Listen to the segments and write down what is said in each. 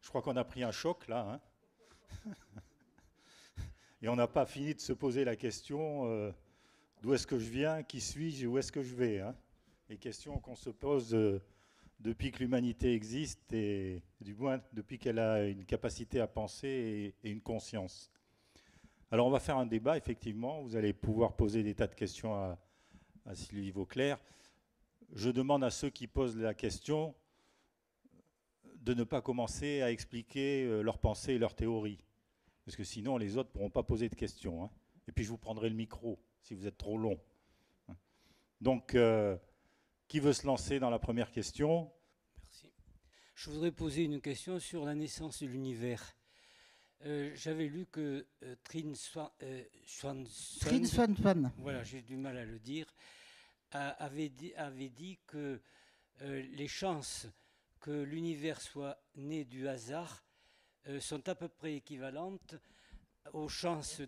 Je crois qu'on a pris un choc là, hein. Et on n'a pas fini de se poser la question d'où est-ce que je viens, qui suis-je et où est-ce que je vais, hein. Les questions qu'on se pose depuis que l'humanité existe et du moins depuis qu'elle a une capacité à penser et une conscience. Alors on va faire un débat, effectivement. Vous allez pouvoir poser des tas de questions à Sylvie Vauclair. Je demande à ceux qui posent la question de ne pas commencer à expliquer leurs pensées et leurs théories. Parce que sinon, les autres ne pourront pas poser de questions, hein. Et puis, je vous prendrai le micro si vous êtes trop long. Donc, qui veut se lancer dans la première question? Merci. Je voudrais poser une question sur la naissance de l'univers. J'avais lu que Trinh Swan. Voilà, j'ai du mal à le dire, avait dit que les chances que l'univers soit né du hasard sont à peu près équivalentes aux chances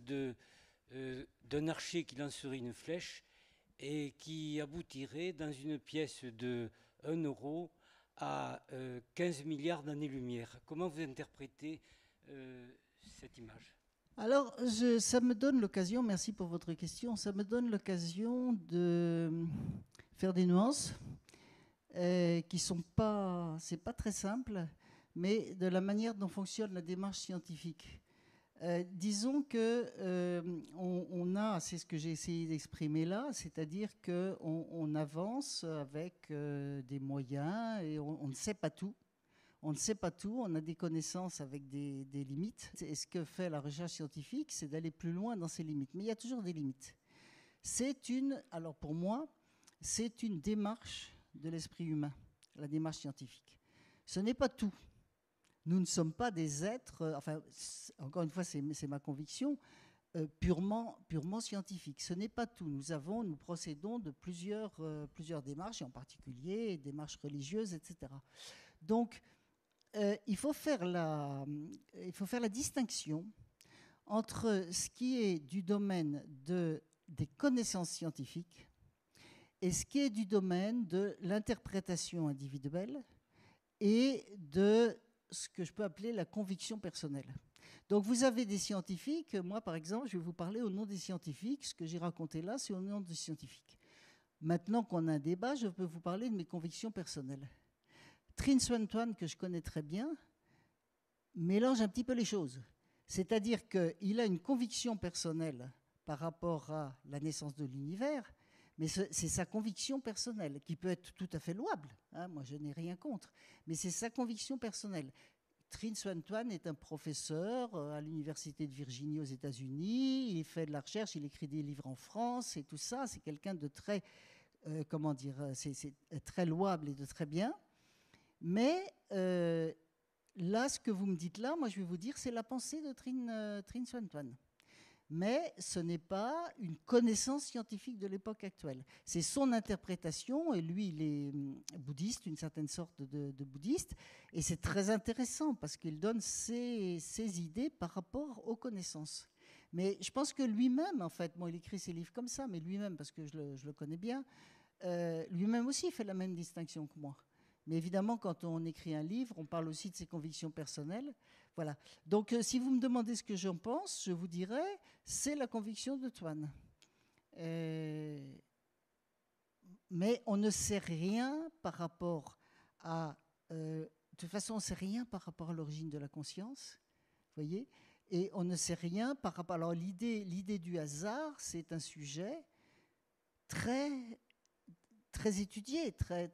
d'un archer qui lancerait une flèche et qui aboutirait dans une pièce de 1 euro à 15 milliards d'années-lumière. Comment vous interprétez cette image? Alors, ça me donne l'occasion, merci pour votre question, ça me donne l'occasion de faire des nuances qui sont pas, c'est pas très simple, mais de la manière dont fonctionne la démarche scientifique. Disons que on a, c'est ce que j'ai essayé d'exprimer là, c'est-à-dire qu'on avance avec des moyens et on ne sait pas tout. On ne sait pas tout, on a des connaissances avec des limites. Et ce que fait la recherche scientifique, c'est d'aller plus loin dans ces limites. Mais il y a toujours des limites. Alors pour moi, c'est une démarche de l'esprit humain, la démarche scientifique. Ce n'est pas tout. Nous ne sommes pas des êtres, enfin, encore une fois, c'est ma conviction, purement scientifique. Ce n'est pas tout. Nous procédons de plusieurs démarches, et en particulier des démarches religieuses, etc. Donc, il faut faire la distinction entre ce qui est du domaine des connaissances scientifiques et ce qui est du domaine de l'interprétation individuelle et de ce que je peux appeler la conviction personnelle. Donc vous avez des scientifiques, moi par exemple, je vais vous parler au nom des scientifiques, ce que j'ai raconté là, c'est au nom des scientifiques. Maintenant qu'on a un débat, je peux vous parler de mes convictions personnelles. Trinh Swan, que je connais très bien, mélange un petit peu les choses. C'est-à-dire qu'il a une conviction personnelle par rapport à la naissance de l'univers, mais c'est sa conviction personnelle, qui peut être tout à fait louable, hein, moi je n'ai rien contre, mais c'est sa conviction personnelle. Trinh Swan est un professeur à l'université de Virginie aux États-Unis, il fait de la recherche, il écrit des livres en France et tout ça, c'est quelqu'un de très, c'est très louable et de très bien. Mais là, ce que vous me dites là, moi je vais vous dire, c'est la pensée de Trinh Swan. Mais ce n'est pas une connaissance scientifique de l'époque actuelle. C'est son interprétation, et lui, il est bouddhiste, une certaine sorte de bouddhiste, et c'est très intéressant parce qu'il donne ses idées par rapport aux connaissances. Mais je pense que lui-même, en fait, bon, il écrit ses livres comme ça, mais lui-même, parce que je le connais bien, lui-même aussi fait la même distinction que moi. Mais évidemment, quand on écrit un livre, on parle aussi de ses convictions personnelles. Voilà. Donc, si vous me demandez ce que j'en pense, je vous dirais, c'est la conviction de Twan. Mais on ne sait rien par rapport à... de toute façon, on ne sait rien par rapport à l'origine de la conscience. Vous voyez ? Et on ne sait rien par rapport... Alors, l'idée du hasard, c'est un sujet très étudié, très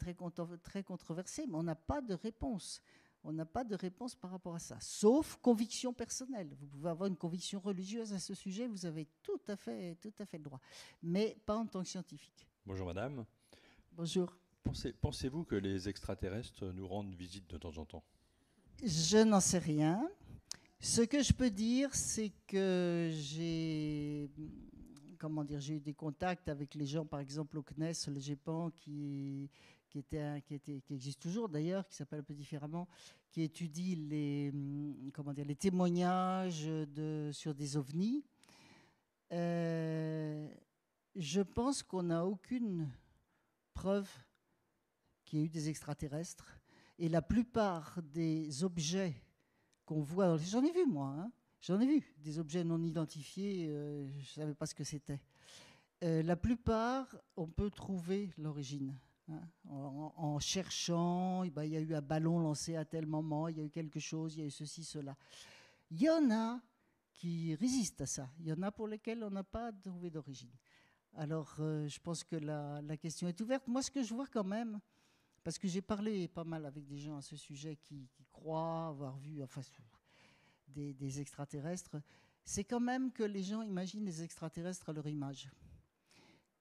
controversé, mais on n'a pas de réponse. On n'a pas de réponse par rapport à ça, sauf conviction personnelle. Vous pouvez avoir une conviction religieuse à ce sujet, vous avez tout à fait le droit, mais pas en tant que scientifique. Bonjour madame. Bonjour. Pensez-vous que les extraterrestres nous rendent visite de temps en temps? Je n'en sais rien. Ce que je peux dire, c'est que j'ai eu des contacts avec les gens, par exemple au CNES, le GEPAN, qui existe toujours d'ailleurs, qui s'appelle un peu différemment, qui étudie les témoignages sur des ovnis. Je pense qu'on n'a aucune preuve qu'il y ait eu des extraterrestres. Et la plupart des objets qu'on voit. J'en ai vu, moi. Hein. J'en ai vu des objets non identifiés. Je ne savais pas ce que c'était. La plupart, on peut trouver l'origine. Hein. En cherchant, il y a eu un ballon lancé à tel moment, il y a eu quelque chose, il y a eu ceci, cela. Il y en a qui résistent à ça. Il y en a pour lesquels on n'a pas trouvé d'origine. Alors, je pense que la question est ouverte. Moi, ce que je vois quand même, parce que j'ai parlé pas mal avec des gens à ce sujet qui croient avoir vu des extraterrestres, c'est quand même que les gens imaginent les extraterrestres à leur image.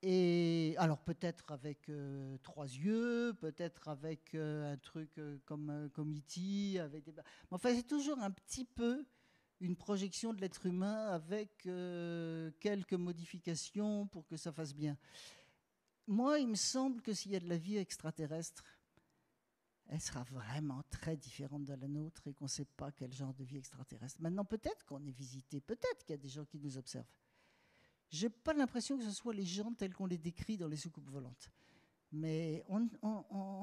Et alors peut-être avec 3 yeux, peut-être avec un truc comme E.T., avec des... Enfin, c'est toujours un petit peu une projection de l'être humain avec quelques modifications pour que ça fasse bien. Moi, il me semble que s'il y a de la vie extraterrestre, elle sera vraiment très différente de la nôtre et qu'on ne sait pas quel genre de vie extraterrestre. Maintenant, peut-être qu'on est visité, peut-être qu'il y a des gens qui nous observent. Je n'ai pas l'impression que ce soit les gens tels qu'on les décrit dans les soucoupes volantes. Mais on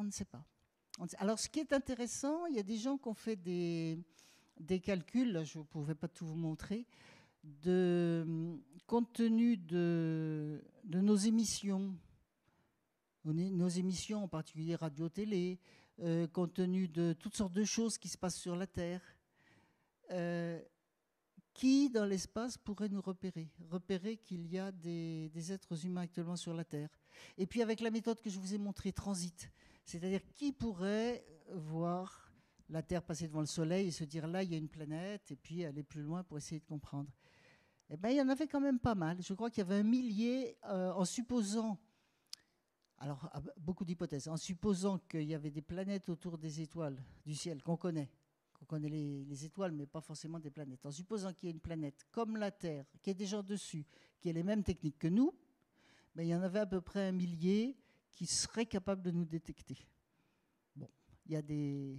ne sait pas. Alors, ce qui est intéressant, il y a des gens qui ont fait des calculs, là, je ne pouvais pas tout vous montrer, compte tenu de nos émissions en particulier radio-télé, compte tenu de toutes sortes de choses qui se passent sur la Terre, qui, dans l'espace, pourrait nous repérer qu'il y a des êtres humains actuellement sur la Terre. Et puis avec la méthode que je vous ai montrée, transit, c'est-à-dire qui pourrait voir la Terre passer devant le Soleil et se dire là, il y a une planète, et puis aller plus loin pour essayer de comprendre. Eh bien, il y en avait quand même pas mal. Je crois qu'il y avait 1 millier, en supposant, alors beaucoup d'hypothèses, en supposant qu'il y avait des planètes autour des étoiles du ciel qu'on connaît les étoiles, mais pas forcément des planètes. En supposant qu'il y ait une planète comme la Terre, qui ait des gens dessus, qui ait les mêmes techniques que nous, ben, il y en avait à peu près 1 millier qui seraient capables de nous détecter. Bon, il y a des...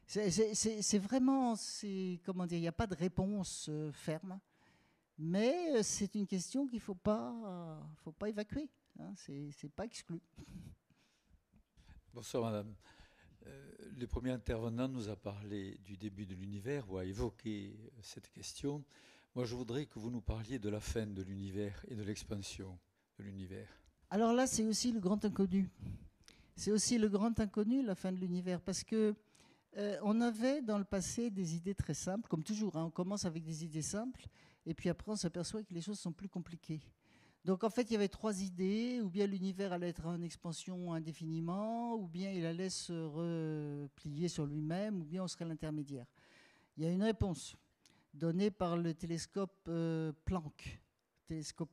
C'est vraiment... Comment dire, il n'y a pas de réponse ferme, mais c'est une question qu'il ne faut pas évacuer. Hein, c'est pas exclu. Bonsoir, madame. Le premier intervenant nous a parlé du début de l'univers ou a évoqué cette question. Moi, je voudrais que vous nous parliez de la fin de l'univers et de l'expansion de l'univers. Alors là, c'est aussi le grand inconnu. C'est aussi le grand inconnu, la fin de l'univers, parce que on avait dans le passé des idées très simples, comme toujours. Hein, on commence avec des idées simples, et puis après on s'aperçoit que les choses sont plus compliquées. Donc en fait, il y avait 3 idées, ou bien l'univers allait être en expansion indéfiniment, ou bien il allait se replier sur lui-même, ou bien on serait l'intermédiaire. Il y a une réponse donnée par le télescope Planck, télescope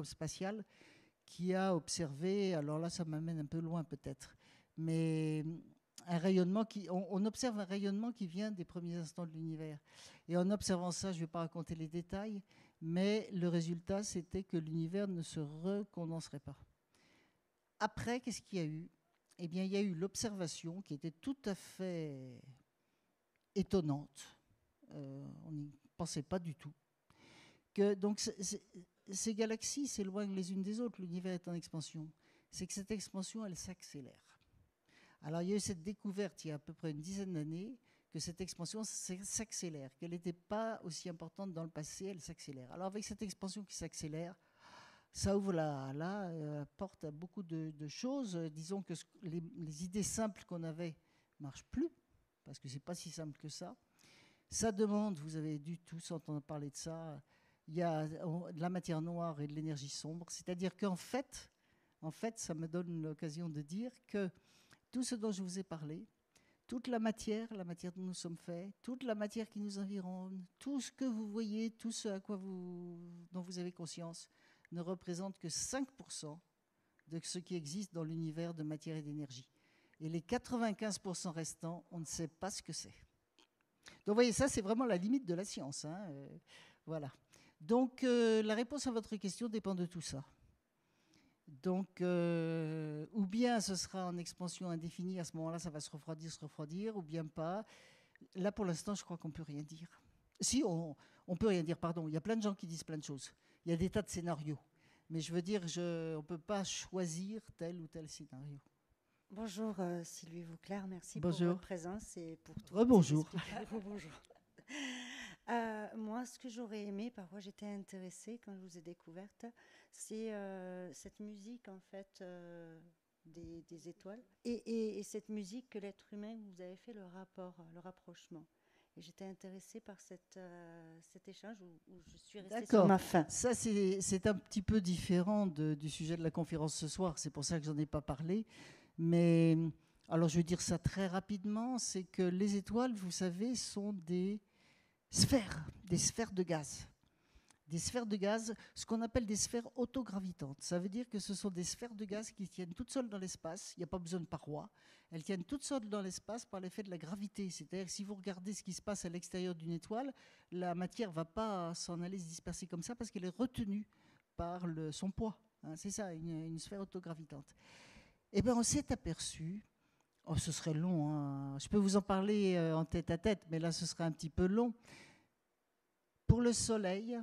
spatial, qui a observé, alors là ça m'amène un peu loin peut-être, mais un rayonnement on observe un rayonnement qui vient des premiers instants de l'univers. Et en observant ça, je ne vais pas raconter les détails, mais le résultat, c'était que l'univers ne se recondenserait pas. Après, qu'est-ce qu'il y a eu ? Eh bien, il y a eu l'observation qui était tout à fait étonnante. On n'y pensait pas du tout. Que, donc, ces galaxies s'éloignent les unes des autres, l'univers est en expansion. C'est que cette expansion, elle s'accélère. Alors, il y a eu cette découverte il y a à peu près une dizaine d'années que cette expansion s'accélère, qu'elle n'était pas aussi importante dans le passé, elle s'accélère. Alors avec cette expansion qui s'accélère, ça ouvre la porte à beaucoup de choses. Disons que les idées simples qu'on avait ne marchent plus, parce que ce n'est pas si simple que ça. Ça demande, vous avez dû tous entendre parler de ça, il y a de la matière noire et de l'énergie sombre. C'est-à-dire qu'en fait, ça me donne l'occasion de dire que tout ce dont je vous ai parlé, toute la matière dont nous sommes faits, toute la matière qui nous environne, tout ce que vous voyez, tout ce dont vous avez conscience, ne représente que 5% de ce qui existe dans l'univers de matière et d'énergie. Et les 95% restants, on ne sait pas ce que c'est. Donc vous voyez, ça c'est vraiment la limite de la science. Hein, voilà. Donc la réponse à votre question dépend de tout ça. Donc, ou bien ce sera en expansion indéfinie, à ce moment-là, ça va se refroidir, ou bien pas. Là, pour l'instant, je crois qu'on ne peut rien dire. Si, on peut rien dire, pardon. Il y a plein de gens qui disent plein de choses. Il y a des tas de scénarios. Mais je veux dire, on ne peut pas choisir tel ou tel scénario. Bonjour Sylvie Vauclair, merci Bonjour. pour votre présence et pour tout. Rebonjour. Bonjour. Moi, ce que j'aurais aimé, par quoi j'étais intéressée quand je vous ai découverte, c'est cette musique en fait des étoiles et cette musique que l'être humain, vous avez fait le rapport, le rapprochement. Et j'étais intéressée par cet échange où je suis restée sur ma faim. Ça, c'est un petit peu différent du sujet de la conférence ce soir. C'est pour ça que j'en ai pas parlé. Mais alors, je vais dire ça très rapidement. C'est que les étoiles, vous savez, sont des sphères de gaz. Des sphères de gaz, ce qu'on appelle des sphères autogravitantes. Ça veut dire que ce sont des sphères de gaz qui tiennent toutes seules dans l'espace. Il n'y a pas besoin de parois. Elles tiennent toutes seules dans l'espace par l'effet de la gravité. C'est-à-dire que si vous regardez ce qui se passe à l'extérieur d'une étoile, la matière ne va pas s'en aller se disperser comme ça parce qu'elle est retenue par son poids. Hein, c'est ça, une sphère autogravitante. Eh bien, on s'est aperçu, ce serait long, hein, je peux vous en parler en tête à tête, mais là, ce serait un petit peu long. Pour le Soleil,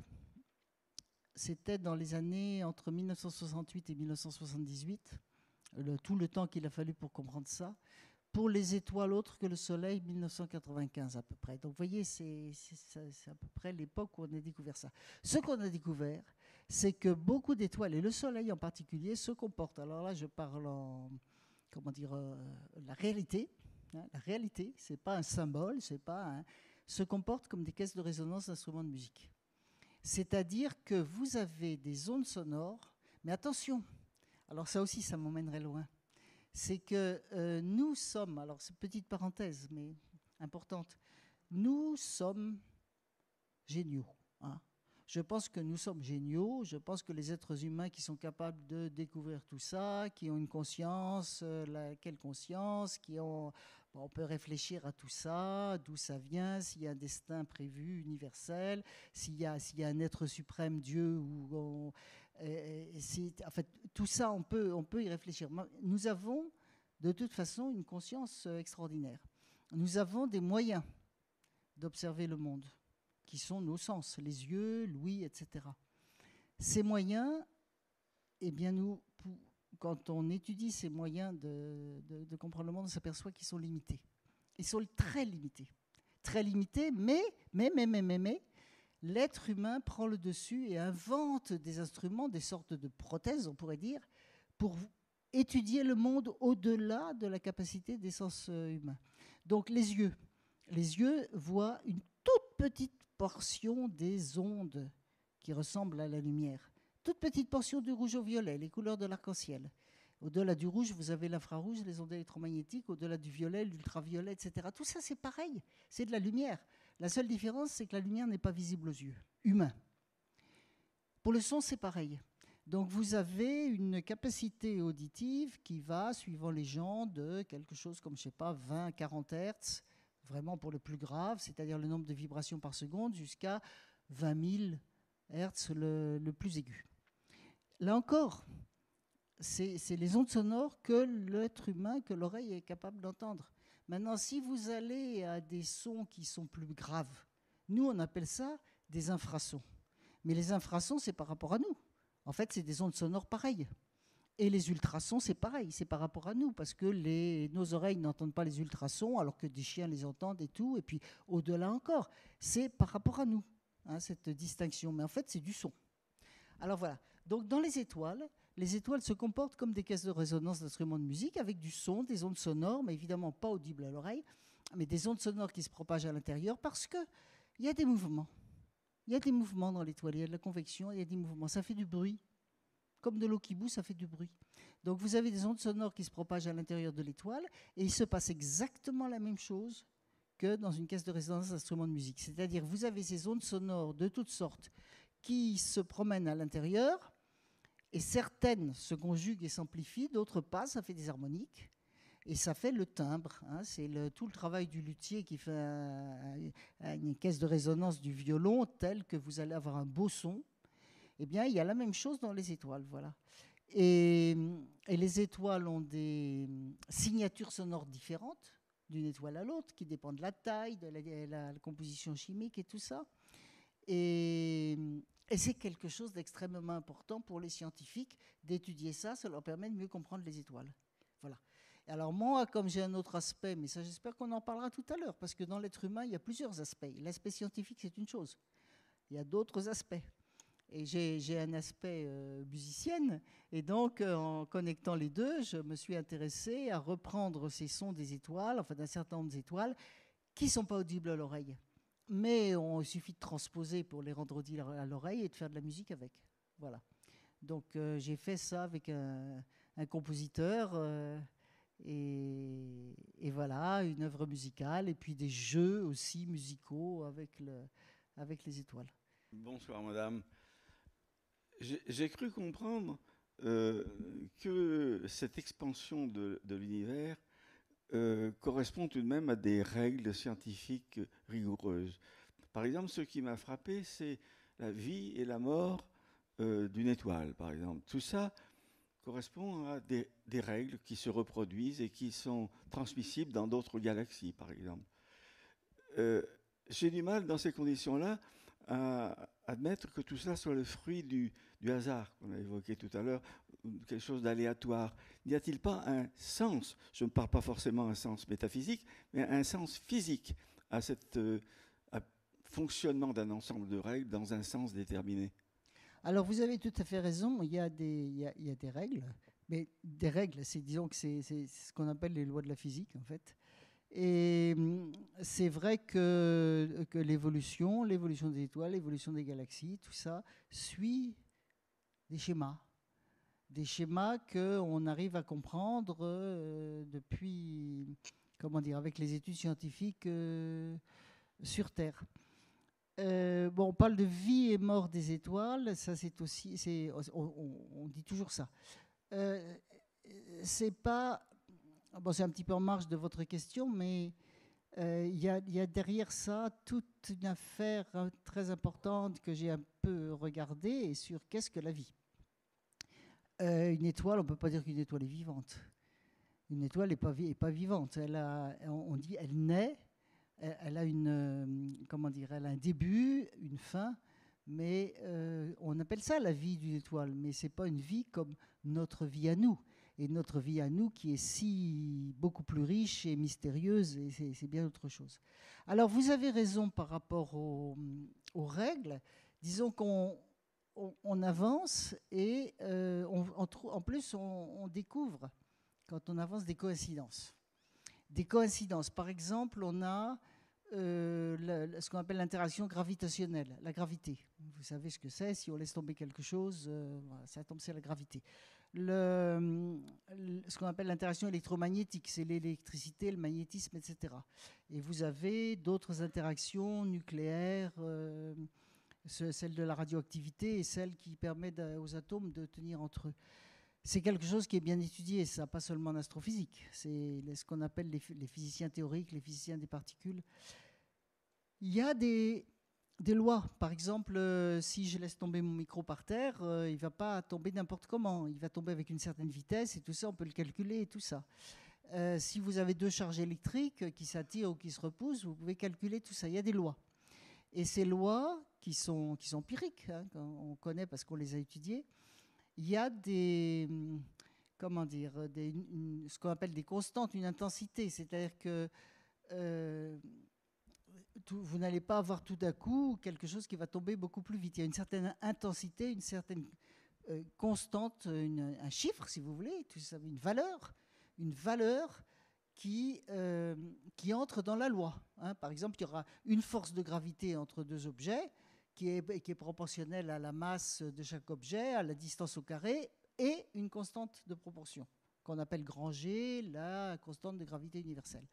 c'était dans les années entre 1968 et 1978, tout le temps qu'il a fallu pour comprendre ça. Pour les étoiles autres que le Soleil, 1995 à peu près. Donc vous voyez, c'est à peu près l'époque où on a découvert ça. Ce qu'on a découvert, c'est que beaucoup d'étoiles, et le Soleil en particulier, se comportent. Alors là, je parle en, la réalité. Hein, la réalité, c'est pas un symbole, se comportent comme des caisses de résonance d'instruments de musique. C'est-à-dire que vous avez des ondes sonores, mais attention, alors ça aussi, ça m'emmènerait loin. C'est que nous sommes, alors c'est une petite parenthèse, mais importante, nous sommes géniaux. Hein. Je pense que nous sommes géniaux, je pense que les êtres humains qui sont capables de découvrir tout ça, qui ont une conscience, laquelle conscience, on peut réfléchir à tout ça, d'où ça vient, s'il y a un destin prévu, universel, s'il y a un être suprême, Dieu, en fait, tout ça, on peut y réfléchir. Nous avons, de toute façon, une conscience extraordinaire. Nous avons des moyens d'observer le monde, qui sont nos sens, les yeux, l'ouïe, etc. Ces moyens, eh bien, quand on étudie ces moyens de comprendre le monde, on s'aperçoit qu'ils sont limités. Ils sont très limités. Très limités, mais l'être humain prend le dessus et invente des instruments, des sortes de prothèses, on pourrait dire, pour étudier le monde au-delà de la capacité des sens humains. Donc les yeux voient une toute petite portion des ondes qui ressemblent à la lumière. Toute petite portion du rouge au violet, les couleurs de l'arc-en-ciel. Au-delà du rouge, vous avez l'infrarouge, les ondes électromagnétiques. Au-delà du violet, l'ultraviolet, etc. Tout ça, c'est pareil. C'est de la lumière. La seule différence, c'est que la lumière n'est pas visible aux yeux humains. Pour le son, c'est pareil. Donc, vous avez une capacité auditive qui va, suivant les gens, de quelque chose comme, 20, 40 Hertz, vraiment pour le plus grave, c'est-à-dire le nombre de vibrations par seconde, jusqu'à 20 000 Hertz le plus aigu. Là encore, c'est les ondes sonores que l'être humain, que l'oreille est capable d'entendre. Maintenant, si vous allez à des sons qui sont plus graves, nous, on appelle ça des infrasons. Mais les infrasons, c'est par rapport à nous. En fait, c'est des ondes sonores pareilles. Et les ultrasons, c'est pareil, c'est par rapport à nous, parce que nos oreilles n'entendent pas les ultrasons, alors que des chiens les entendent et tout. Et puis, au-delà encore, c'est par rapport à nous, hein, cette distinction. Mais en fait, c'est du son. Alors voilà. Donc, dans les étoiles se comportent comme des caisses de résonance d'instruments de musique, avec du son, des ondes sonores, mais évidemment pas audibles à l'oreille, mais des ondes sonores qui se propagent à l'intérieur, parce qu'il y a des mouvements. Il y a des mouvements dans l'étoile, il y a de la convection, il y a des mouvements. Ça fait du bruit. Comme de l'eau qui bout, ça fait du bruit. Donc vous avez des ondes sonores qui se propagent à l'intérieur de l'étoile, et il se passe exactement la même chose que dans une caisse de résonance d'instruments de musique. C'est-à-dire vous avez ces ondes sonores de toutes sortes qui se promènent à l'intérieur, et certaines se conjuguent et s'amplifient, d'autres pas, ça fait des harmoniques, et ça fait le timbre. Hein, c'est tout le travail du luthier qui fait une caisse de résonance du violon, telle que vous allez avoir un beau son. Eh bien, il y a la même chose dans les étoiles, voilà. Et les étoiles ont des signatures sonores différentes d'une étoile à l'autre, qui dépendent de la taille, de la composition chimique et tout ça. Et c'est quelque chose d'extrêmement important pour les scientifiques d'étudier ça. Ça leur permet de mieux comprendre les étoiles. Voilà. Alors moi, comme j'ai un autre aspect, mais ça j'espère qu'on en parlera tout à l'heure, parce que dans l'être humain, il y a plusieurs aspects. L'aspect scientifique, c'est une chose. Il y a d'autres aspects. Et j'ai un aspect musicienne, et donc en connectant les deux, je me suis intéressée à reprendre ces sons des étoiles, enfin d'un certain nombre d'étoiles, qui ne sont pas audibles à l'oreille. Mais il suffit de transposer pour les rendre audibles à l'oreille et de faire de la musique avec. Voilà. Donc j'ai fait ça avec un compositeur, et voilà, une œuvre musicale, et puis des jeux aussi musicaux avec les étoiles. Bonsoir madame. J'ai cru comprendre que cette expansion de l'univers correspond tout de même à des règles scientifiques rigoureuses. Par exemple, ce qui m'a frappé, c'est la vie et la mort d'une étoile, par exemple. Tout ça correspond à des règles qui se reproduisent et qui sont transmissibles dans d'autres galaxies, par exemple. J'ai du mal, dans ces conditions-là, à admettre que tout cela soit le fruit du hasard qu'on a évoqué tout à l'heure, quelque chose d'aléatoire. N'y a-t-il pas un sens, je ne parle pas forcément un sens métaphysique, mais un sens physique à ce fonctionnement d'un ensemble de règles dans un sens déterminé? Alors vous avez tout à fait raison, il y a des règles, mais des règles, disons que c'est ce qu'on appelle les lois de la physique en fait. Et c'est vrai que l'évolution des étoiles, l'évolution des galaxies, tout ça suit des schémas qu'on arrive à comprendre depuis, comment dire, avec les études scientifiques sur Terre. On parle de vie et mort des étoiles, ça c'est aussi, on dit toujours ça. C'est pas, bon, c'est un petit peu en marge de votre question, mais il y a derrière ça toute une affaire très importante que j'ai un peu regardée sur qu'est-ce que la vie. Une étoile, on ne peut pas dire qu'une étoile est vivante. Une étoile n'est pas vivante. On dit elle naît. Elle a elle a un début, une fin, mais on appelle ça la vie d'une étoile, mais c'est pas une vie comme notre vie à nous, et notre vie à nous qui est beaucoup plus riche et mystérieuse, et c'est bien autre chose. Alors vous avez raison par rapport aux règles. Disons qu'on avance et en plus on découvre quand on avance des coïncidences. Des coïncidences. Par exemple, on a ce qu'on appelle l'interaction gravitationnelle, la gravité. Vous savez ce que c'est, si on laisse tomber quelque chose, ça tombe, c'est la gravité. Ce qu'on appelle l'interaction électromagnétique, c'est l'électricité, le magnétisme, etc. Et vous avez d'autres interactions nucléaires, celle de la radioactivité et celle qui permet aux atomes de tenir entre eux. C'est quelque chose qui est bien étudié, ça, pas seulement en astrophysique. C'est ce qu'on appelle les physiciens théoriques, les physiciens des particules. Il y a des lois. Par exemple, si je laisse tomber mon micro par terre, il ne va pas tomber n'importe comment. Il va tomber avec une certaine vitesse et tout ça, on peut le calculer et tout ça. Si vous avez deux charges électriques qui s'attirent ou qui se repoussent, vous pouvez calculer tout ça. Il y a des lois. Et ces lois qui sont empiriques, hein, on connaît parce qu'on les a étudiées, il y a ce qu'on appelle des constantes, une intensité. C'est-à-dire que vous n'allez pas avoir tout d'un coup quelque chose qui va tomber beaucoup plus vite. Il y a une certaine intensité, une certaine constante, un chiffre, si vous voulez, une valeur qui entre dans la loi. Hein. Par exemple, il y aura une force de gravité entre deux objets qui est proportionnelle à la masse de chaque objet, à la distance au carré, et une constante de proportion, qu'on appelle grand G, la constante de gravité universelle.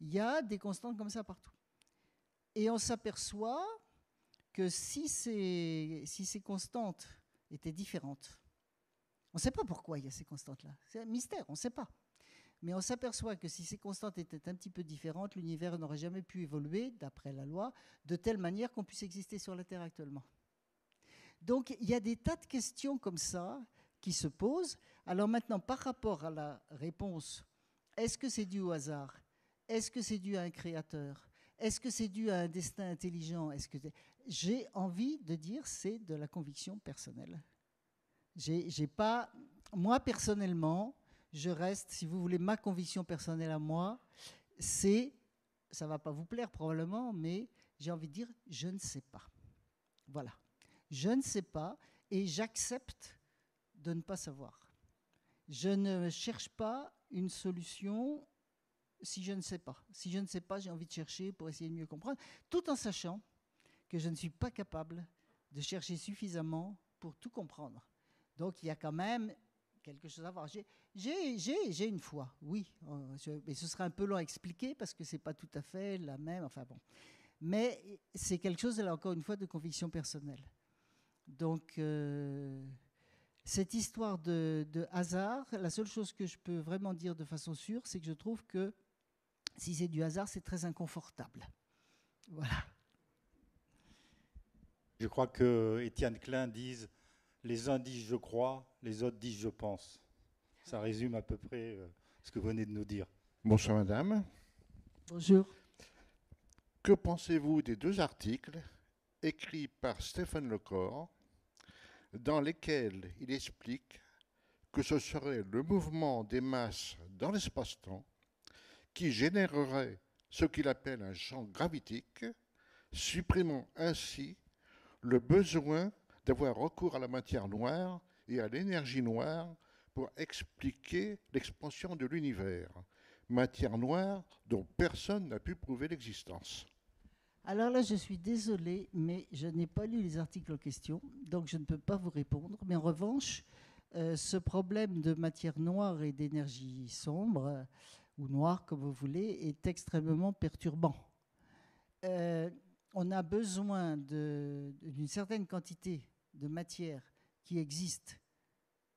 Il y a des constantes comme ça partout. Et on s'aperçoit que si ces constantes étaient différentes, on ne sait pas pourquoi il y a ces constantes-là. C'est un mystère, on ne sait pas. Mais on s'aperçoit que si ces constantes étaient un petit peu différentes, l'univers n'aurait jamais pu évoluer, d'après la loi, de telle manière qu'on puisse exister sur la Terre actuellement. Donc il y a des tas de questions comme ça qui se posent. Alors maintenant, par rapport à la réponse, est-ce que c'est dû au hasard? Est-ce que c'est dû à un créateur? Est-ce que c'est dû à un destin intelligent? J'ai envie de dire c'est de la conviction personnelle. Moi, personnellement, je reste, si vous voulez, ma conviction personnelle à moi, c'est, ça ne va pas vous plaire probablement, mais j'ai envie de dire, je ne sais pas. Voilà. Je ne sais pas et j'accepte de ne pas savoir. Je ne cherche pas une solution si je ne sais pas. Si je ne sais pas, j'ai envie de chercher pour essayer de mieux comprendre, tout en sachant que je ne suis pas capable de chercher suffisamment pour tout comprendre. Donc il y a quand même quelque chose à voir. J'ai une foi, oui, mais ce sera un peu long à expliquer parce que ce n'est pas tout à fait la même, enfin bon. Mais c'est quelque chose, là encore une fois, de conviction personnelle. Donc cette histoire de hasard, la seule chose que je peux vraiment dire de façon sûre, c'est que je trouve que si c'est du hasard, c'est très inconfortable. Voilà. Je crois que Étienne Klein dise « les uns disent je crois, les autres disent je pense ». Ça résume à peu près ce que vous venez de nous dire. Bonsoir madame. Bonjour. Que pensez-vous des 2 articles écrits par Stéphane Lecor dans lesquels il explique que ce serait le mouvement des masses dans l'espace-temps qui générerait ce qu'il appelle un champ gravitique, supprimant ainsi le besoin d'avoir recours à la matière noire et à l'énergie noire pour expliquer l'expansion de l'univers. Matière noire dont personne n'a pu prouver l'existence. Alors là, je suis désolée, mais je n'ai pas lu les articles en question, donc je ne peux pas vous répondre. Mais en revanche, ce problème de matière noire et d'énergie sombre, ou noire comme vous voulez, est extrêmement perturbant. On a besoin d'une certaine quantité de matière qui existe,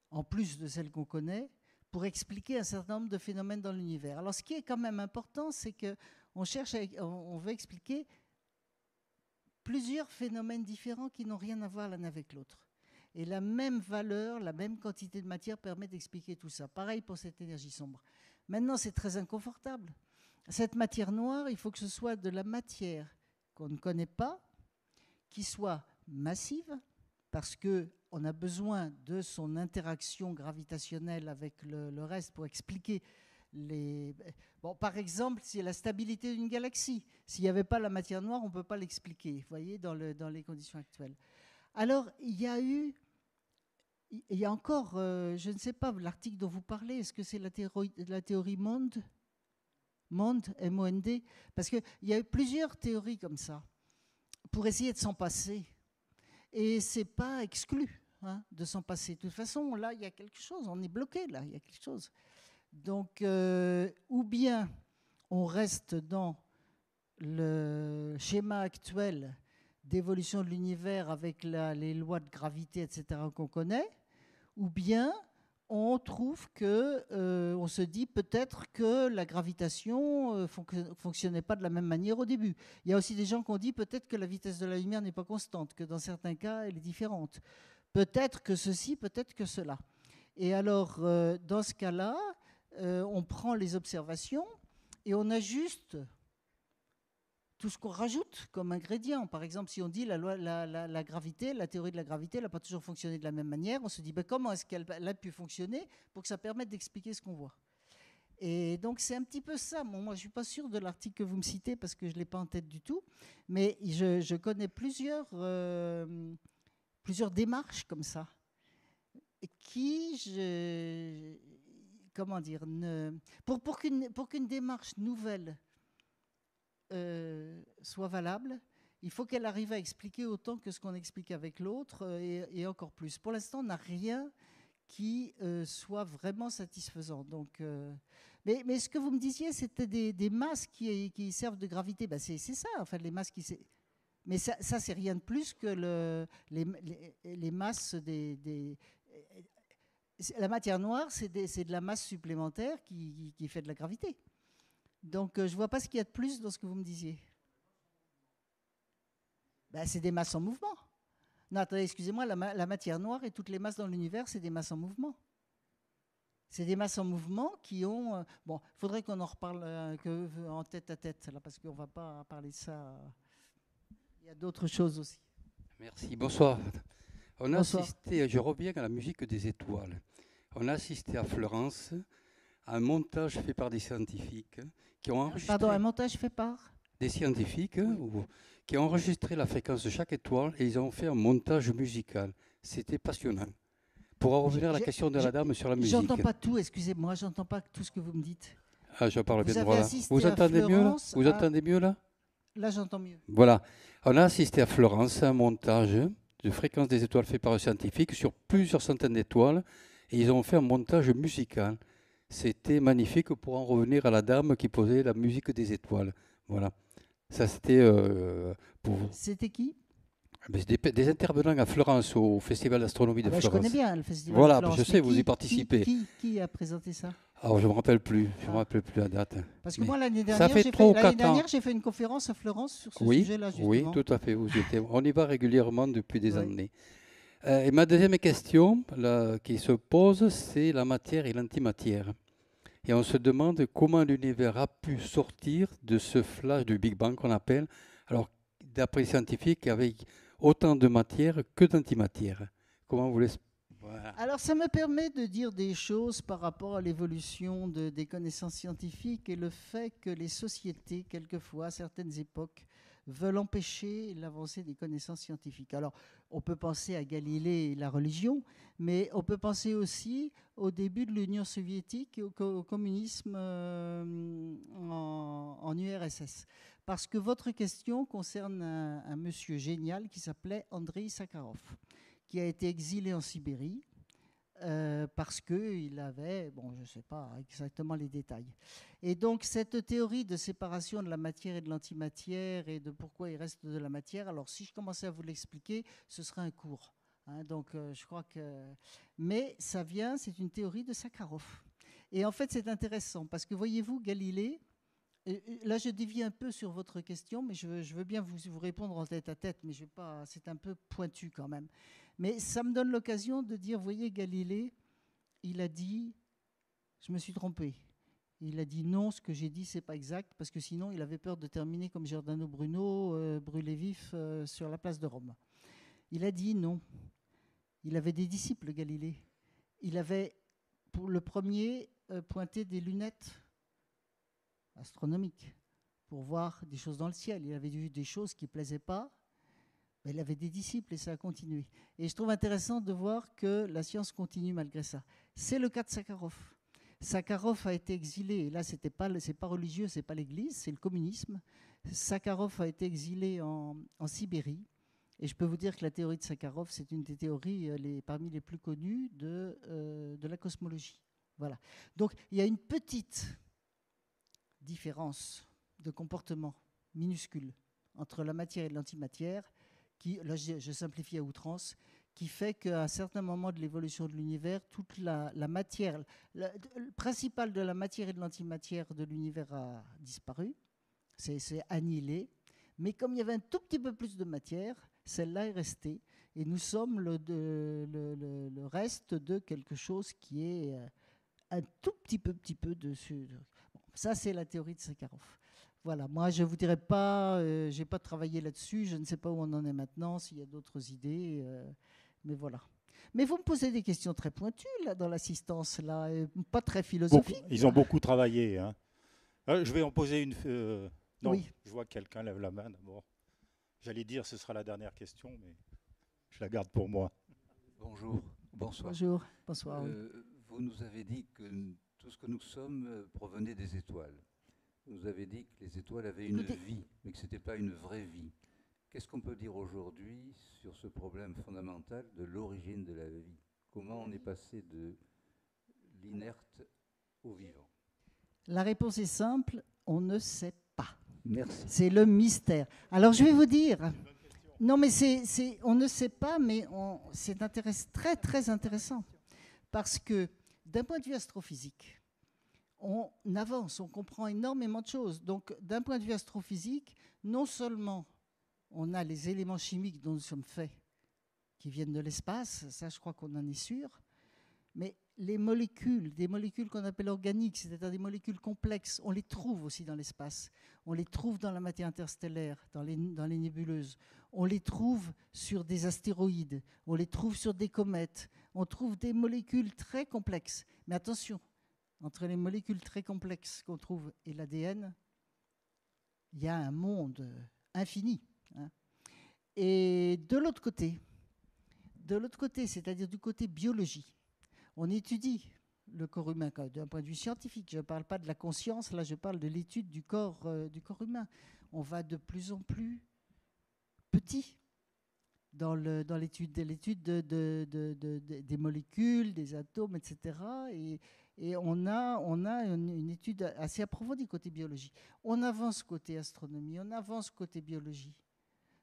en plus de celle qu'on connaît, pour expliquer un certain nombre de phénomènes dans l'univers. Alors ce qui est quand même important, c'est qu'on veut expliquer plusieurs phénomènes différents qui n'ont rien à voir l'un avec l'autre. Et la même valeur, la même quantité de matière permet d'expliquer tout ça. Pareil pour cette énergie sombre. Maintenant, c'est très inconfortable. Cette matière noire, il faut que ce soit de la matière qu'on ne connaît pas, qui soit massive, parce qu'on a besoin de son interaction gravitationnelle avec le reste pour expliquer Bon, par exemple, c'est la stabilité d'une galaxie. S'il n'y avait pas la matière noire, on ne peut pas l'expliquer, vous voyez, dans les conditions actuelles. Alors, il y a encore, je ne sais pas, l'article dont vous parlez, est-ce que c'est la théorie Monde, M-O-N-D? Parce qu'il y a eu plusieurs théories comme ça, pour essayer de s'en passer. Et ce n'est pas exclu de s'en passer. De toute façon, là, il y a quelque chose, on est bloqué, là, il y a quelque chose. Donc, ou bien on reste dans le schéma actuel d'évolution de l'univers avec les lois de gravité, etc., qu'on connaît, ou bien on trouve on se dit peut-être que la gravitation ne fonctionnait pas de la même manière au début. Il y a aussi des gens qui ont dit peut-être que la vitesse de la lumière n'est pas constante, que dans certains cas, elle est différente. Peut-être que ceci, peut-être que cela. Et alors, dans ce cas-là, on prend les observations et on ajuste tout ce qu'on rajoute comme ingrédient. Par exemple, si on dit la gravité, la théorie de la gravité, elle n'a pas toujours fonctionné de la même manière, on se dit comment est-ce qu'elle a pu fonctionner pour que ça permette d'expliquer ce qu'on voit. Et donc c'est un petit peu ça. Bon, moi je ne suis pas sûre de l'article que vous me citez parce que je ne l'ai pas en tête du tout, mais je connais plusieurs démarches comme ça qui, comment dire, pour qu'une démarche nouvelle soit valable, il faut qu'elle arrive à expliquer autant que ce qu'on explique avec l'autre et encore plus. Pour l'instant, on n'a rien qui soit vraiment satisfaisant. Donc, mais ce que vous me disiez, c'était des masses qui servent de gravité. Ben c'est ça, en fait, les masses qui... Mais ça c'est rien de plus que les masses la matière noire, c'est de la masse supplémentaire qui fait de la gravité. Donc, je ne vois pas ce qu'il y a de plus dans ce que vous me disiez. Ben, c'est des masses en mouvement. Non, attendez, excusez-moi, la matière noire et toutes les masses dans l'univers, c'est des masses en mouvement. C'est des masses en mouvement qui ont... bon, il faudrait qu'on en reparle en tête à tête, là, parce qu'on ne va pas parler de ça. Il y a d'autres choses aussi. Merci, bonsoir. On a Bonsoir. assisté, je reviens à la musique des étoiles. On a assisté à Florence à un montage fait par des scientifiques qui ont enregistré... Pardon, un montage fait par Des scientifiques qui ont enregistré la fréquence de chaque étoile et ils ont fait un montage musical. C'était passionnant. Pour en revenir à la question de la dame sur la musique. J'entends pas tout, excusez-moi, j'entends pas tout ce que vous me dites. Ah, je parle bien Vous de avez voilà. assisté Vous à entendez mieux là Florence Vous entendez mieux là Là, j'entends mieux. Voilà. On a assisté à Florence à un montage de fréquence des étoiles fait par un scientifique sur plusieurs centaines d'étoiles et ils ont fait un montage musical. C'était magnifique pour en revenir à la dame qui posait la musique des étoiles. Voilà. Ça, c'était pour... C'était qui? Des intervenants à Florence, au Festival d'astronomie de Florence. Je connais bien le Festival voilà, de Florence. je sais, vous y participez. Qui a présenté ça? Alors, je ne me rappelle plus. Je me rappelle plus la date. Parce que Mais moi, l'année ça fait dernière, j'ai fait une conférence à Florence sur ce sujet-là, justement. Oui, tout à fait. On y va régulièrement depuis des années. Et ma deuxième question qui se pose, c'est la matière et l'antimatière. Et on se demande comment l'univers a pu sortir de ce flash du Big Bang qu'on appelle, alors d'après les scientifiques, avec autant de matière que d'antimatière. Comment vous laissez... Voilà. Alors, ça me permet de dire des choses par rapport à l'évolution des connaissances scientifiques et le fait que les sociétés, quelquefois, à certaines époques, veulent empêcher l'avancée des connaissances scientifiques. Alors, on peut penser à Galilée et la religion, mais on peut penser aussi au début de l'Union soviétique et au communisme en URSS. Parce que votre question concerne un monsieur génial qui s'appelait Andreï Sakharov, qui a été exilé en Sibérie parce qu'il avait, bon, je ne sais pas exactement les détails. Et donc, cette théorie de séparation de la matière et de l'antimatière et de pourquoi il reste de la matière, alors si je commençais à vous l'expliquer, ce serait un cours. Hein, donc, je crois que... Mais ça vient, c'est une théorie de Sakharov. Et en fait, c'est intéressant parce que, voyez-vous, Galilée, là, je dévie un peu sur votre question, mais je veux bien vous répondre en tête à tête, mais je vais pas, c'est un peu pointu quand même. Mais ça me donne l'occasion de dire, vous voyez, Galilée, il a dit, je me suis trompé. Il a dit non, ce que j'ai dit, c'est pas exact, parce que sinon, il avait peur de terminer comme Giordano Bruno, brûlé vif sur la place de Rome. Il a dit non. Il avait des disciples, Galilée. Il avait, pour le premier, pointé des lunettes astronomiques pour voir des choses dans le ciel. Il avait vu des choses qui ne plaisaient pas, mais il avait des disciples et ça a continué. Et je trouve intéressant de voir que la science continue malgré ça. C'est le cas de Sakharov. Sakharov a été exilé, et là, c'est pas religieux, c'est pas l'Église, c'est le communisme. Sakharov a été exilé en Sibérie. Et je peux vous dire que la théorie de Sakharov, c'est une des théories parmi les plus connues de la cosmologie. Voilà. Donc, il y a une petite différence de comportement minuscule entre la matière et l'antimatière, qui, là je simplifie à outrance, qui fait qu'à un certain moment de l'évolution de l'univers, toute la matière, le principal de la matière et de l'antimatière de l'univers a disparu, c'est annihilé, mais comme il y avait un tout petit peu plus de matière, celle-là est restée, et nous sommes le reste de quelque chose qui est un tout petit peu dessus. Bon, ça, c'est la théorie de Sakharov. Voilà, moi je ne vous dirai pas, je n'ai pas travaillé là-dessus, je ne sais pas où on en est maintenant, s'il y a d'autres idées, mais voilà. Mais vous me posez des questions très pointues là, dans l'assistance, là, pas très philosophiques. Ils ont beaucoup travaillé. Hein. Je vais en poser une. Non, oui. Je vois que quelqu'un lève la main d'abord. J'allais dire ce sera la dernière question, mais je la garde pour moi. Bonjour, bonsoir. Bonjour, bonsoir. Vous nous avez dit que tout ce que nous sommes provenait des étoiles. Vous nous avez dit que les étoiles avaient une vie, mais que ce n'était pas une vraie vie. Qu'est-ce qu'on peut dire aujourd'hui sur ce problème fondamental de l'origine de la vie? Comment on est passé de l'inerte au vivant? La réponse est simple, on ne sait pas. Merci. C'est le mystère. Alors je vais vous dire, non mais on ne sait pas, mais c'est très très intéressant, parce que d'un point de vue astrophysique, on avance, on comprend énormément de choses. Donc, d'un point de vue astrophysique, non seulement on a les éléments chimiques dont nous sommes faits, qui viennent de l'espace, ça je crois qu'on en est sûr, mais les molécules, des molécules qu'on appelle organiques, c'est-à-dire des molécules complexes, on les trouve aussi dans l'espace. On les trouve dans la matière interstellaire, dans les nébuleuses. On les trouve sur des astéroïdes, on les trouve sur des comètes, on trouve des molécules très complexes. Mais attention, entre les molécules très complexes qu'on trouve et l'ADN, il y a un monde infini. Hein. Et de l'autre côté, c'est-à-dire du côté biologie, on étudie le corps humain d'un point de vue scientifique. Je ne parle pas de la conscience, là je parle de l'étude du corps humain. On va de plus en plus petit dans l'étude des molécules, des atomes, etc. Et on a une étude assez approfondie côté biologie. On avance côté astronomie, on avance côté biologie.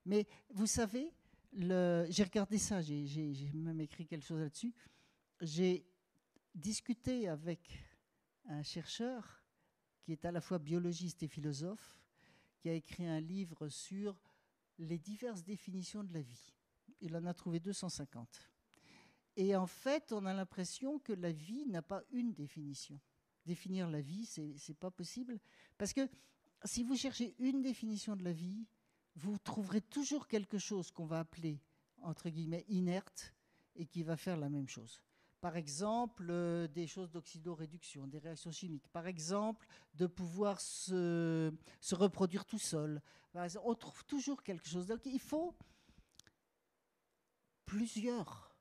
Mais vous savez, j'ai regardé ça, j'ai même écrit quelque chose là-dessus. J'ai discuté avec un chercheur qui est à la fois biologiste et philosophe, qui a écrit un livre sur les diverses définitions de la vie. Il en a trouvé 250. Et en fait, on a l'impression que la vie n'a pas une définition. Définir la vie, c'est pas possible. Parce que si vous cherchez une définition de la vie, vous trouverez toujours quelque chose qu'on va appeler, entre guillemets, inerte, et qui va faire la même chose. Par exemple, des choses d'oxydoréduction, des réactions chimiques. Par exemple, de pouvoir se reproduire tout seul. On trouve toujours quelque chose. Donc, il faut plusieurs.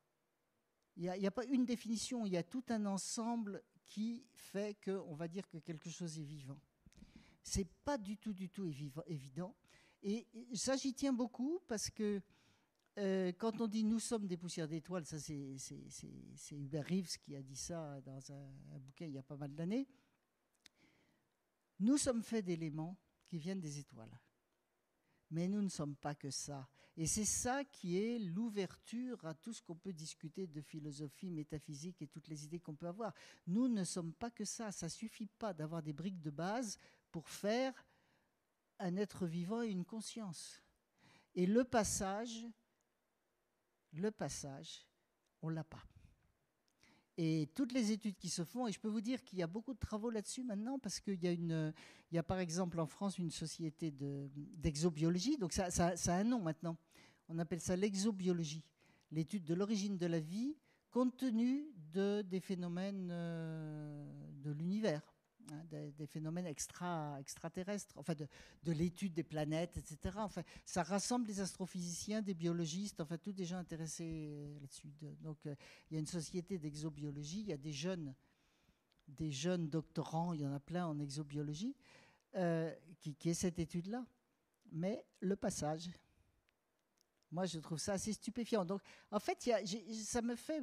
Il n'y a pas une définition, il y a tout un ensemble qui fait qu'on va dire que quelque chose est vivant. Ce n'est pas du tout évident. Et ça, j'y tiens beaucoup parce que quand on dit « nous sommes des poussières d'étoiles », ça c'est Hubert Reeves qui a dit ça dans un bouquin il y a pas mal d'années. Nous sommes faits d'éléments qui viennent des étoiles. Mais nous ne sommes pas que ça. Et c'est ça qui est l'ouverture à tout ce qu'on peut discuter de philosophie, métaphysique et toutes les idées qu'on peut avoir. Nous ne sommes pas que ça. Ça ne suffit pas d'avoir des briques de base pour faire un être vivant et une conscience. Et le passage, on ne l'a pas. Et toutes les études qui se font, et je peux vous dire qu'il y a beaucoup de travaux là-dessus maintenant, parce qu'il y a par exemple en France une société d'exobiologie, donc ça a un nom maintenant. On appelle ça l'exobiologie, l'étude de l'origine de la vie compte tenu des phénomènes de l'univers, hein, des phénomènes extraterrestres, enfin de l'étude des planètes, etc. Enfin, ça rassemble des astrophysiciens, des biologistes, enfin tous des gens intéressés là-dessus. Donc il y a une société d'exobiologie, il y a des jeunes doctorants, il y en a plein en exobiologie, qui est cette étude-là. Mais le passage, moi je trouve ça assez stupéfiant. Donc en fait, ça me fait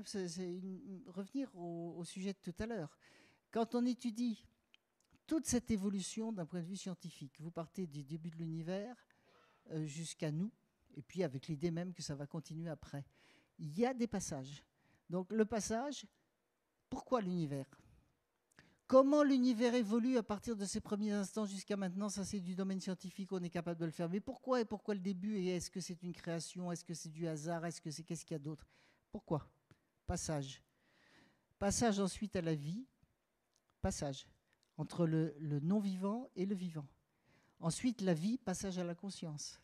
revenir au sujet de tout à l'heure. Quand on étudie toute cette évolution d'un point de vue scientifique, vous partez du début de l'univers jusqu'à nous, et puis avec l'idée même que ça va continuer après. Il y a des passages. Donc le passage, pourquoi l'univers ? Comment l'univers évolue à partir de ses premiers instants jusqu'à maintenant, ça c'est du domaine scientifique, on est capable de le faire. Mais pourquoi et pourquoi le début ? Et est-ce que c'est une création ? Est-ce que c'est du hasard ? Qu'est-ce qu'il y a d'autre ? Pourquoi ? Passage. Passage ensuite à la vie. Passage entre le non-vivant et le vivant. Ensuite, la vie, passage à la conscience.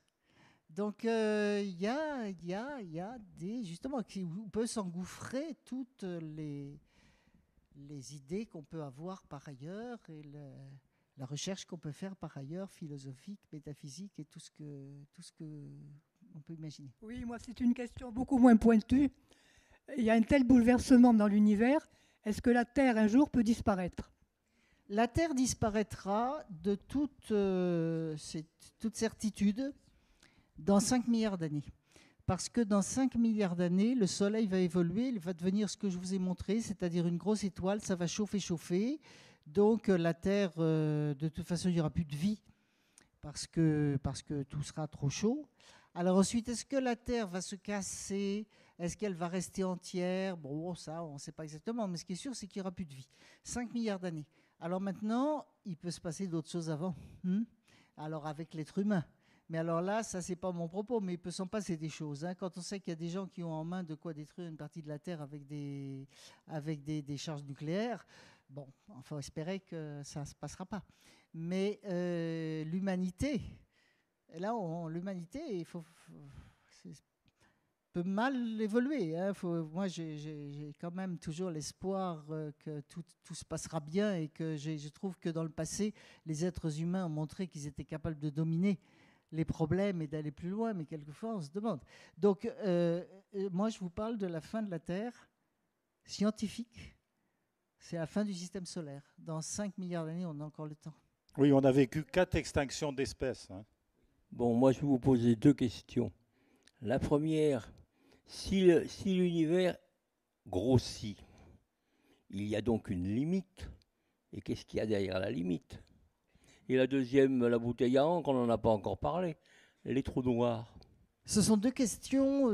Donc, il y a des, justement, où peut s'engouffrer toutes les idées qu'on peut avoir par ailleurs et la recherche qu'on peut faire par ailleurs, philosophique, métaphysique et tout ce que on peut imaginer. Oui, moi, c'est une question beaucoup moins pointue. Il y a un tel bouleversement dans l'univers. Est-ce que la Terre, un jour, peut disparaître ? La Terre disparaîtra de toute certitude dans 5 milliards d'années. Parce que dans 5 milliards d'années, le Soleil va évoluer, il va devenir ce que je vous ai montré, c'est-à-dire une grosse étoile, ça va chauffer. Donc la Terre, de toute façon, il n'y aura plus de vie parce que tout sera trop chaud. Alors ensuite, est-ce que la Terre va se casser ? Est-ce qu'elle va rester entière ? Bon, ça, on ne sait pas exactement, mais ce qui est sûr, c'est qu'il n'y aura plus de vie. 5 milliards d'années. Alors maintenant, il peut se passer d'autres choses avant. Alors avec l'être humain. Mais alors là, ça, c'est pas mon propos, mais il peut s'en passer des choses. Hein. Quand on sait qu'il y a des gens qui ont en main de quoi détruire une partie de la Terre avec des charges nucléaires, bon, il faut espérer que ça ne se passera pas. Mais l'humanité, là, l'humanité, peut mal évoluer. Hein. Moi, j'ai quand même toujours l'espoir que tout se passera bien et que je trouve que dans le passé, les êtres humains ont montré qu'ils étaient capables de dominer les problèmes et d'aller plus loin, mais quelquefois, on se demande. Donc, moi, je vous parle de la fin de la Terre scientifique. C'est la fin du système solaire. Dans 5 milliards d'années, on a encore le temps. Oui, on a vécu 4 extinctions d'espèces. Hein. Bon, moi, je vais vous poser 2 questions. La première, si l'univers grossit, il y a donc une limite. Et qu'est-ce qu'il y a derrière la limite? Et la deuxième, la bouteille à encre, on n'en a pas encore parlé. Les trous noirs. Ce sont 2 questions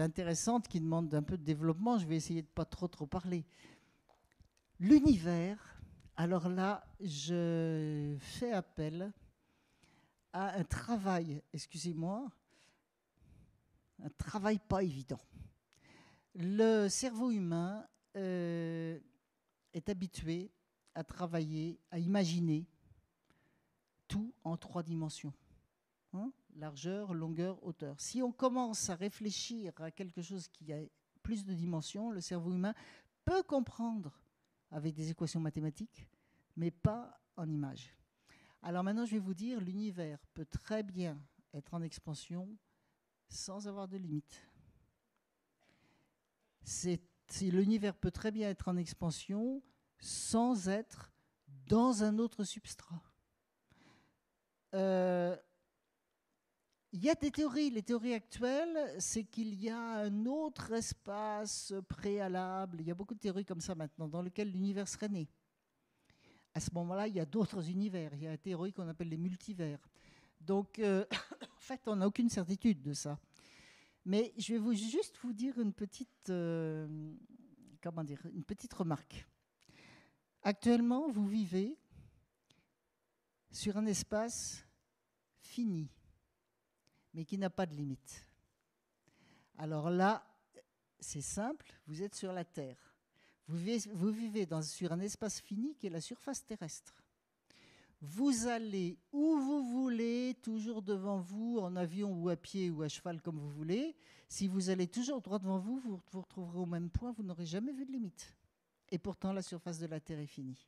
intéressantes qui demandent un peu de développement. Je vais essayer de ne pas trop parler. L'univers, alors là, je fais appel à un travail, excusez-moi, un travail pas évident. Le cerveau humain est habitué à travailler, à imaginer tout en 3 dimensions. Hein? Largeur, longueur, hauteur. Si on commence à réfléchir à quelque chose qui a plus de dimensions, le cerveau humain peut comprendre avec des équations mathématiques, mais pas en images. Alors maintenant, je vais vous dire, l'univers peut très bien être en expansion sans avoir de limite. L'univers peut très bien être en expansion sans être dans un autre substrat. Il y a des théories. Les théories actuelles, c'est qu'il y a un autre espace préalable. Il y a beaucoup de théories comme ça maintenant, dans lesquelles l'univers serait né. À ce moment-là, il y a d'autres univers. Il y a une théorie qu'on appelle les multivers. Donc, en fait, on n'a aucune certitude de ça. Mais je vais juste vous dire une petite remarque. Actuellement, vous vivez sur un espace fini, mais qui n'a pas de limite. Alors là, c'est simple, vous êtes sur la Terre. Vous vivez sur un espace fini qui est la surface terrestre. Vous allez où vous voulez, toujours devant vous, en avion ou à pied ou à cheval, comme vous voulez. Si vous allez toujours droit devant vous, vous vous retrouverez au même point, vous n'aurez jamais vu de limite. Et pourtant, la surface de la Terre est finie.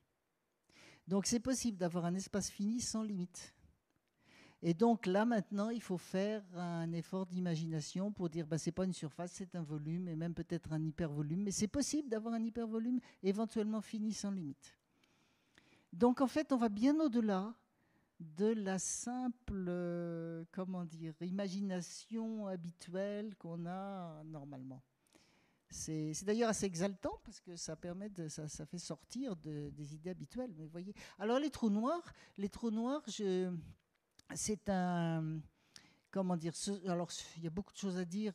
Donc, c'est possible d'avoir un espace fini sans limite. Et donc là, maintenant, il faut faire un effort d'imagination pour dire ce n'est pas une surface, c'est un volume, et même peut-être un hypervolume. Mais c'est possible d'avoir un hypervolume éventuellement fini sans limite. Donc en fait, on va bien au-delà de la simple imagination habituelle qu'on a normalement. C'est d'ailleurs assez exaltant parce que ça fait sortir des idées habituelles. Mais voyez. Alors les trous noirs, c'est un, alors il y a beaucoup de choses à dire,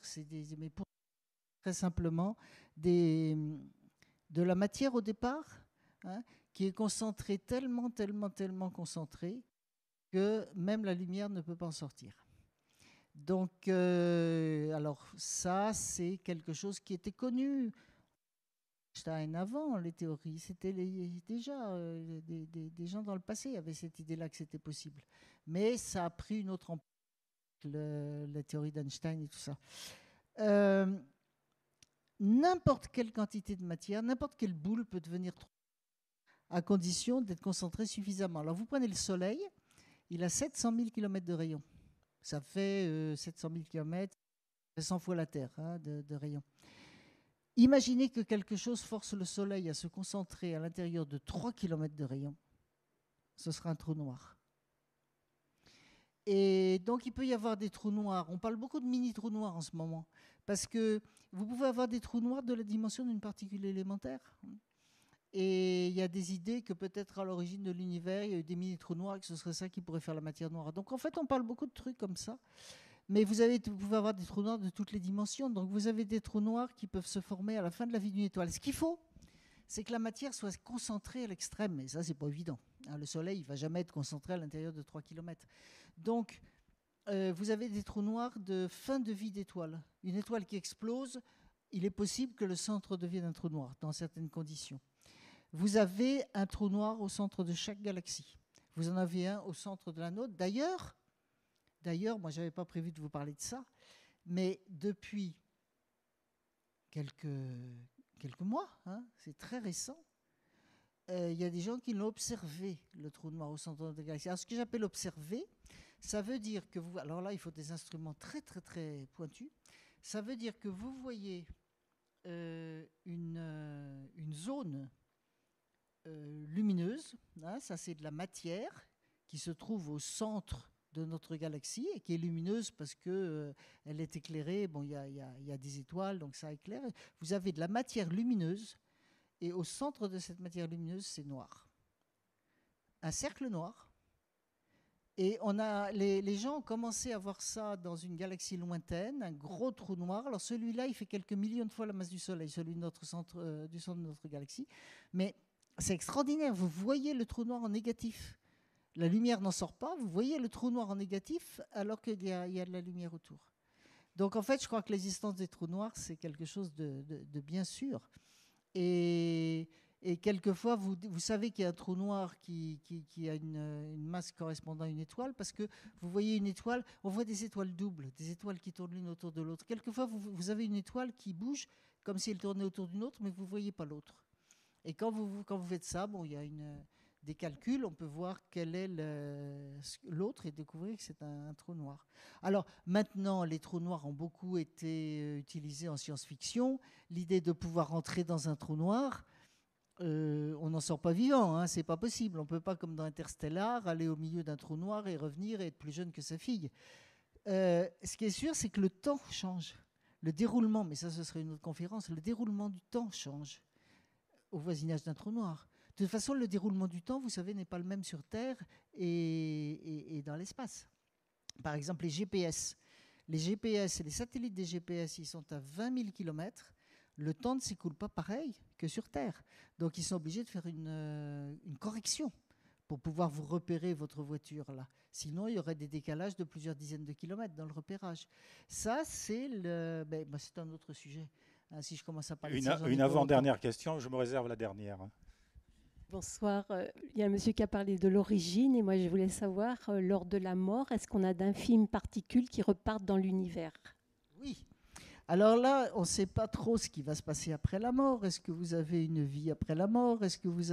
mais pour très simplement de la matière au départ, hein, qui est concentrée tellement concentrée que même la lumière ne peut pas en sortir. Donc, alors ça, c'est quelque chose qui était connu. Einstein avant les théories, c'était déjà des gens dans le passé avaient cette idée-là que c'était possible. Mais ça a pris une autre ampleur, la théorie d'Einstein et tout ça. N'importe quelle quantité de matière, n'importe quelle boule peut devenir trop, à condition d'être concentrée suffisamment. Alors vous prenez le Soleil, il a 700 000 km de rayon. Ça fait 700 000 km, 100 fois la Terre de rayon. Imaginez que quelque chose force le Soleil à se concentrer à l'intérieur de 3 km de rayon. Ce sera un trou noir. Et donc, il peut y avoir des trous noirs. On parle beaucoup de mini-trous noirs en ce moment. Parce que vous pouvez avoir des trous noirs de la dimension d'une particule élémentaire. Et il y a des idées que peut-être à l'origine de l'univers, il y a eu des mini-trous noirs et que ce serait ça qui pourrait faire la matière noire. Donc, en fait, on parle beaucoup de trucs comme ça. Mais vous pouvez avoir des trous noirs de toutes les dimensions. Donc, vous avez des trous noirs qui peuvent se former à la fin de la vie d'une étoile. Ce qu'il faut, c'est que la matière soit concentrée à l'extrême. Et ça, c'est pas évident. Le Soleil, il ne va jamais être concentré à l'intérieur de 3 km. Donc, vous avez des trous noirs de fin de vie d'étoile. Une étoile qui explose, il est possible que le centre devienne un trou noir, dans certaines conditions. Vous avez un trou noir au centre de chaque galaxie. Vous en avez un au centre de la nôtre. D'ailleurs, moi, je n'avais pas prévu de vous parler de ça, Mais depuis quelques mois, hein, c'est très récent, il y a des gens qui l'ont observé, le trou noir au centre de notre galaxie. Alors, ce que j'appelle observer, ça veut dire que vous... Alors là, il faut des instruments très, très, très pointus. Ça veut dire que vous voyez une zone lumineuse, hein, ça c'est de la matière qui se trouve au centre de notre galaxie et qui est lumineuse parce que elle est éclairée. Bon, il y a des étoiles, donc ça éclaire. Vous avez de la matière lumineuse et au centre de cette matière lumineuse, c'est noir. Un cercle noir. Et les gens ont commencé à voir ça dans une galaxie lointaine, un gros trou noir. Alors celui-là, il fait quelques millions de fois la masse du Soleil, celui de notre centre, du centre de notre galaxie. Mais c'est extraordinaire, vous voyez le trou noir en négatif. La lumière n'en sort pas, vous voyez le trou noir en négatif alors qu'il y a de la lumière autour. Donc en fait, je crois que l'existence des trous noirs, c'est quelque chose de bien sûr. Et quelquefois, vous savez qu'il y a un trou noir qui a une masse correspondant à une étoile, parce que vous voyez une étoile, on voit des étoiles doubles, des étoiles qui tournent l'une autour de l'autre. Quelquefois, vous avez une étoile qui bouge comme si elle tournait autour d'une autre, mais vous ne voyez pas l'autre. Et quand vous faites ça, bon, il y a des calculs, on peut voir quel est l'autre et découvrir que c'est un trou noir. Alors maintenant, les trous noirs ont beaucoup été utilisés en science-fiction. L'idée de pouvoir entrer dans un trou noir, on n'en sort pas vivant, hein, c'est pas possible. On ne peut pas, comme dans Interstellar, aller au milieu d'un trou noir et revenir et être plus jeune que sa fille. Ce qui est sûr, c'est que le temps change. Le déroulement, mais ça, ce serait une autre conférence, le déroulement du temps change au voisinage d'un trou noir. De toute façon, le déroulement du temps, vous savez, n'est pas le même sur Terre et dans l'espace. Par exemple, les GPS. Les GPS et les satellites des GPS, ils sont à 20 000 km. Le temps ne s'écoule pas pareil que sur Terre. Donc, ils sont obligés de faire une correction pour pouvoir vous repérer votre voiture là. Sinon, il y aurait des décalages de plusieurs dizaines de kilomètres dans le repérage. Ça, c'est c'est un autre sujet. Hein, si je commence à parler de ça, une avant-dernière question, je me réserve la dernière. Bonsoir. Il y a un monsieur qui a parlé de l'origine et moi je voulais savoir, lors de la mort, est-ce qu'on a d'infimes particules qui repartent dans l'univers? Oui. Alors là, on ne sait pas trop ce qui va se passer après la mort. Est-ce que vous avez une vie après la mort? Est-ce que vous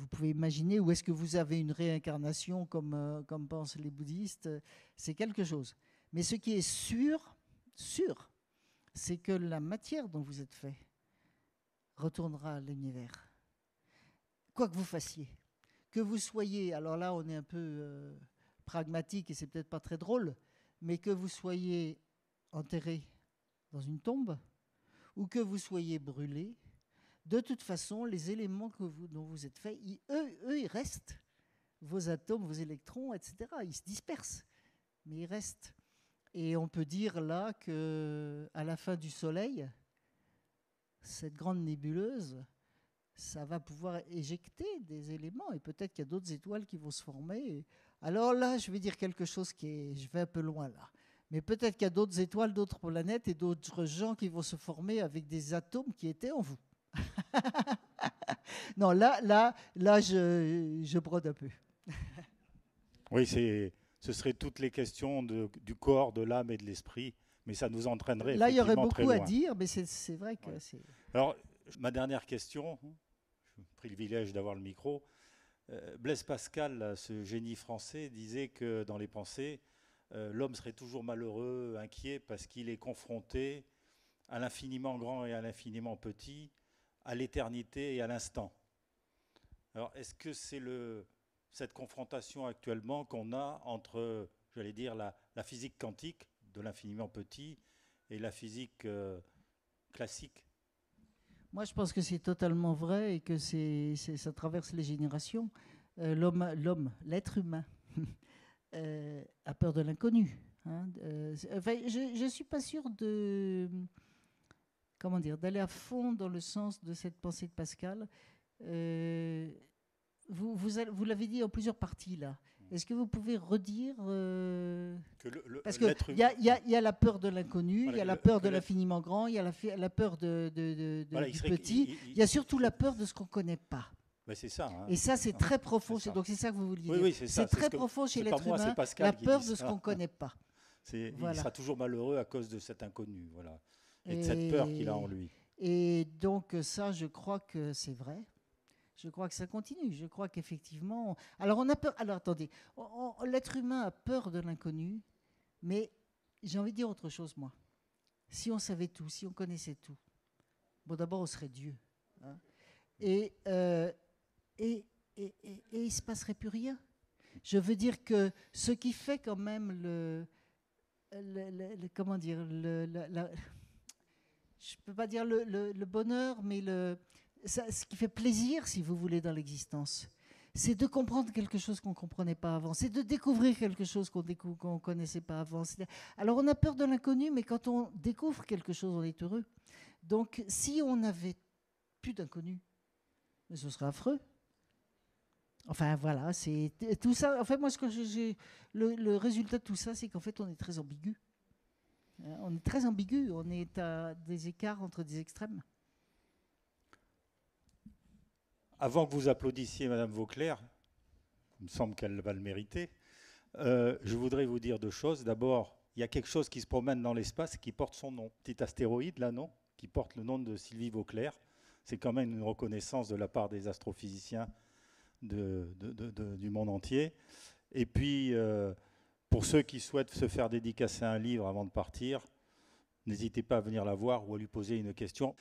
pouvez imaginer, ou est-ce que vous avez une réincarnation comme pensent les bouddhistes? C'est quelque chose. Mais ce qui est sûr, c'est que la matière dont vous êtes fait retournera à l'univers. Quoi que vous fassiez, que vous soyez, alors là on est un peu pragmatique et c'est peut-être pas très drôle, mais que vous soyez enterré dans une tombe ou que vous soyez brûlé, de toute façon les éléments dont vous êtes faits, eux ils restent, vos atomes, vos électrons, etc. Ils se dispersent, mais ils restent. Et on peut dire là qu'à la fin du Soleil, cette grande nébuleuse, ça va pouvoir éjecter des éléments et peut-être qu'il y a d'autres étoiles qui vont se former. Alors là, je vais dire quelque chose je vais un peu loin là. Mais peut-être qu'il y a d'autres étoiles, d'autres planètes et d'autres gens qui vont se former avec des atomes qui étaient en vous. Non, là, je brode un peu. Oui, ce seraient toutes les questions du corps, de l'âme et de l'esprit, mais ça nous entraînerait là, il y aurait beaucoup à dire, mais c'est vrai que c'est... Alors, ma dernière question, j'ai le privilège d'avoir le micro. Blaise Pascal, ce génie français, disait que dans les pensées, l'homme serait toujours malheureux, inquiet, parce qu'il est confronté à l'infiniment grand et à l'infiniment petit, à l'éternité et à l'instant. Alors, est-ce que c'est cette confrontation actuellement qu'on a entre, j'allais dire, la physique quantique de l'infiniment petit et la physique classique? Moi, je pense que c'est totalement vrai et que ça traverse les générations. L'être humain a peur de l'inconnu. Hein. Je ne suis pas sûre d'aller à fond dans le sens de cette pensée de Pascal. Vous l'avez dit en plusieurs parties là. Est-ce que vous pouvez redire parce qu'il y a la peur de l'inconnu, il y a la peur de l'infiniment grand, il y a la peur du petit, il y a surtout la peur de ce qu'on ne connaît pas. Ben c'est ça. Hein. Et ça, c'est très profond. Donc c'est ça que vous vouliez dire. Oui, c'est très profond chez l'être humain, la peur de ce qu'on ne connaît pas. Voilà. Il sera toujours malheureux à cause de cet inconnu, voilà, et de cette peur qu'il a en lui. Et donc ça, je crois que c'est vrai. Je crois que ça continue. Je crois qu'effectivement... Alors, on a peur... Alors, attendez. L'être humain a peur de l'inconnu, mais j'ai envie de dire autre chose, moi. Si on savait tout, si on connaissait tout, bon, d'abord, on serait Dieu. Hein, et il ne se passerait plus rien. Je veux dire que ce qui fait quand même comment dire, je ne peux pas dire le bonheur, mais ce qui fait plaisir, si vous voulez, dans l'existence, c'est de comprendre quelque chose qu'on ne comprenait pas avant, c'est de découvrir quelque chose qu'on ne connaissait pas avant. Alors on a peur de l'inconnu, mais quand on découvre quelque chose, on est heureux. Donc si on n'avait plus d'inconnu, ce serait affreux. Enfin voilà, c'est tout ça. En fait, moi, le résultat de tout ça, c'est qu'en fait, on est très ambigu. On est très ambigu, on est à des écarts entre des extrêmes. Avant que vous applaudissiez Madame Vauclair, il me semble qu'elle va le mériter, je voudrais vous dire deux choses. D'abord, il y a quelque chose qui se promène dans l'espace et qui porte son nom. Petit astéroïde, là, non, qui porte le nom de Sylvie Vauclair. C'est quand même une reconnaissance de la part des astrophysiciens du monde entier. Et puis, pour ceux qui souhaitent se faire dédicacer un livre avant de partir, n'hésitez pas à venir la voir ou à lui poser une question.